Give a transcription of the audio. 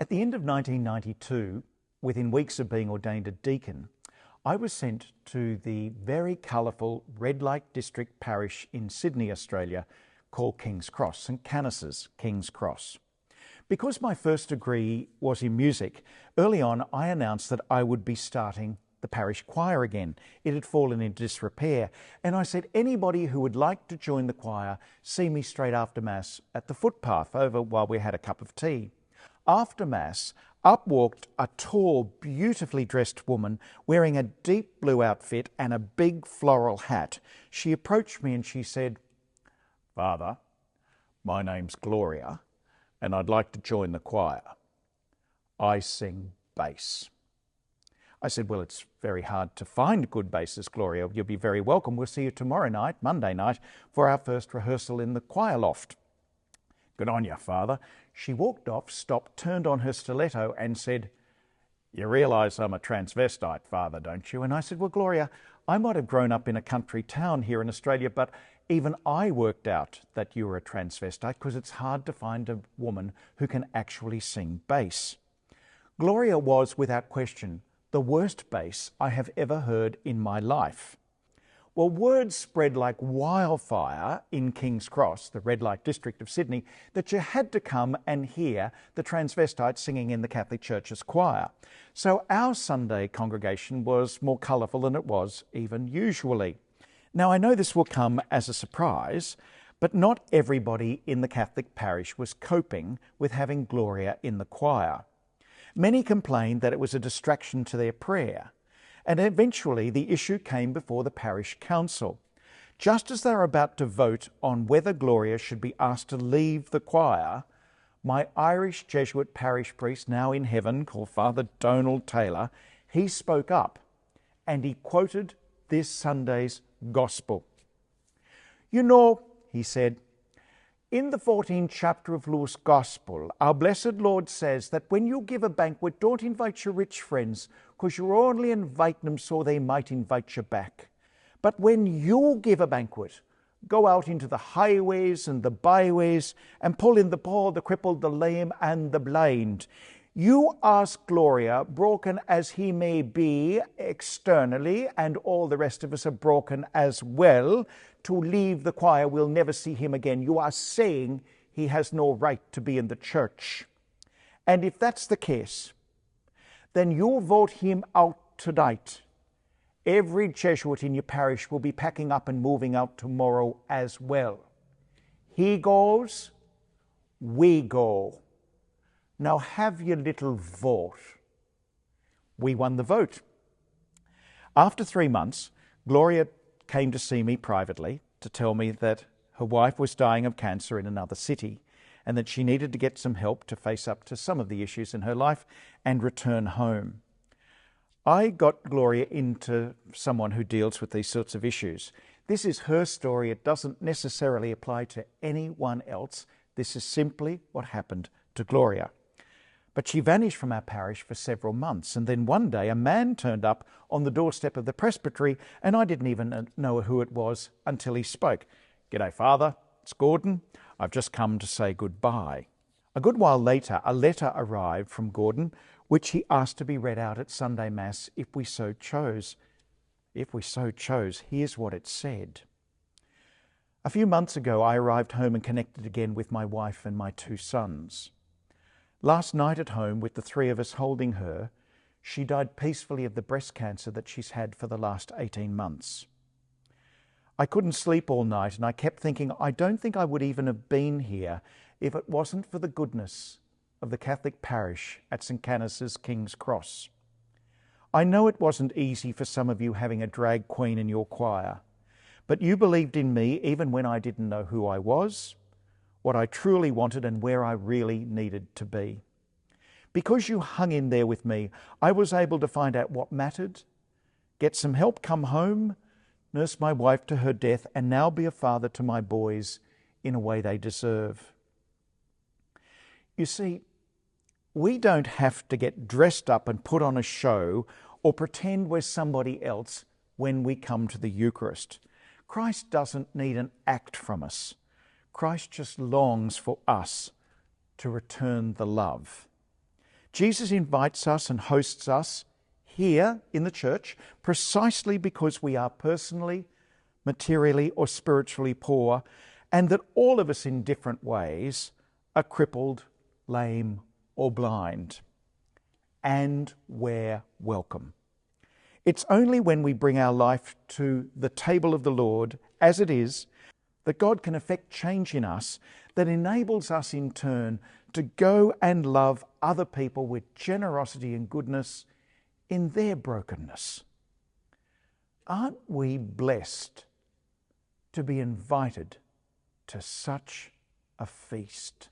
At the end of 1992, within weeks of being ordained a deacon, I was sent to the very colourful red light district parish in Sydney, Australia, called King's Cross, St Canis's King's Cross. Because my first degree was in music, early on I announced that I would be starting the parish choir again. It had fallen into disrepair, and I said anybody who would like to join the choir, see me straight after Mass at the footpath over while we had a cup of tea. After Mass, up walked a tall, beautifully dressed woman wearing a deep blue outfit and a big floral hat. She approached me and she said, "Father, my name's Gloria, and I'd like to join the choir. I sing bass." I said, "Well, it's very hard to find good basses, Gloria. You'll be very welcome. We'll see you tomorrow night, Monday night, for our first rehearsal in the choir loft." "Good on you, Father." She walked off, stopped, turned on her stiletto and said, "You realise I'm a transvestite, Father, don't you?" And I said, "Well, Gloria, I might have grown up in a country town here in Australia, but even I worked out that you were a transvestite because it's hard to find a woman who can actually sing bass." Gloria was, without question, the worst bass I have ever heard in my life. Well, word spread like wildfire in King's Cross, the red light district of Sydney, that you had to come and hear the transvestite singing in the Catholic Church's choir. So our Sunday congregation was more colourful than it was even usually. Now, I know this will come as a surprise, but not everybody in the Catholic parish was coping with having Gloria in the choir. Many complained that it was a distraction to their prayer, and eventually the issue came before the parish council. Just as they were about to vote on whether Gloria should be asked to leave the choir, my Irish Jesuit parish priest, now in heaven, called Father Donald Taylor, he spoke up and he quoted this Sunday's Gospel. "You know," he said, "in the 14th chapter of Luke's Gospel, our blessed Lord says that when you give a banquet, don't invite your rich friends, because you're only inviting them so they might invite you back. But when you give a banquet, go out into the highways and the byways and pull in the poor, the crippled, the lame, and the blind. You ask Gloria, broken as he may be externally, and all the rest of us are broken as well, to leave the choir. We'll never see him again. You are saying he has no right to be in the church. And if that's the case, then you vote him out tonight. Every Jesuit in your parish will be packing up and moving out tomorrow as well. He goes, we go. Now have your little vote." We won the vote. After 3 months, Gloria came to see me privately to tell me that her wife was dying of cancer in another city and that she needed to get some help to face up to some of the issues in her life and return home. I got Gloria into someone who deals with these sorts of issues. This is her story. It doesn't necessarily apply to anyone else. This is simply what happened to Gloria. But she vanished from our parish for several months, and then one day a man turned up on the doorstep of the presbytery, and I didn't even know who it was until he spoke. "G'day, Father, it's Gordon. I've just come to say goodbye." A good while later, a letter arrived from Gordon, which he asked to be read out at Sunday Mass if we so chose. If we so chose, here's what it said. "A few months ago, I arrived home and connected again with my wife and my 2 sons. Last night at home, with the 3 of us holding her, she died peacefully of the breast cancer that she's had for the last 18 months. I couldn't sleep all night, and I kept thinking, I don't think I would even have been here if it wasn't for the goodness of the Catholic parish at St Canis's King's Cross. I know it wasn't easy for some of you having a drag queen in your choir, but you believed in me even when I didn't know who I was, what I truly wanted, and where I really needed to be. Because you hung in there with me, I was able to find out what mattered, get some help, come home, nurse my wife to her death, and now be a father to my boys in a way they deserve. You see, we don't have to get dressed up and put on a show or pretend we're somebody else when we come to the Eucharist. Christ doesn't need an act from us. Christ just longs for us to return the love. Jesus invites us and hosts us here in the church precisely because we are personally, materially or spiritually poor, and that all of us in different ways are crippled, lame or blind. And we're welcome. It's only when we bring our life to the table of the Lord as it is that God can effect change in us that enables us in turn to go and love other people with generosity and goodness in their brokenness. Aren't we blessed to be invited to such a feast?